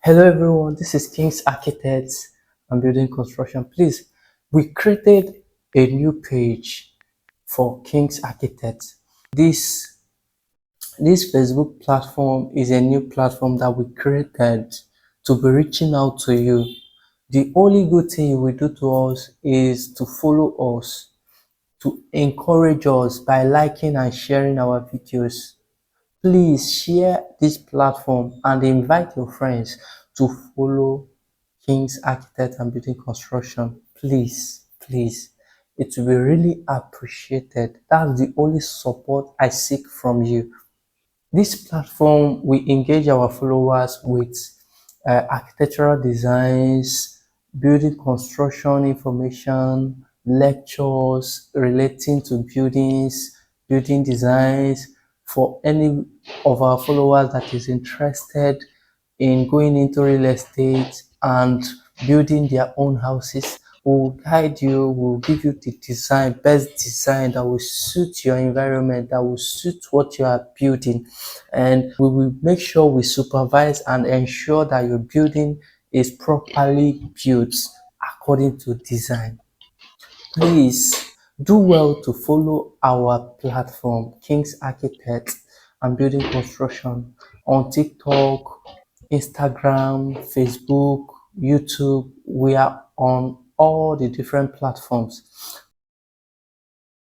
Hello everyone, this is King's Architects and Building Construction. Please, we created a new page for King's Architects. This Facebook platform is a new platform that we created to be reaching out to you. The only good thing you will do to us is to follow us, to encourage us by liking and sharing our videos. Please share this platform and invite your friends to follow King's Architect and Building Construction. Please, please. It will be really appreciated. That's the only support I seek from you. This platform, we engage our followers with architectural designs, building construction information, lectures relating to buildings, building designs for any of our followers that is interested in going into real estate and building their own houses. We'll guide you, we'll give you the design, best design that will suit your environment, that will suit what you are building. And we will make sure we supervise and ensure that your building is properly built according to design. Please do well to follow our platform, King's Architect and Building Construction, on TikTok, Instagram, Facebook, YouTube. We are on all the different platforms.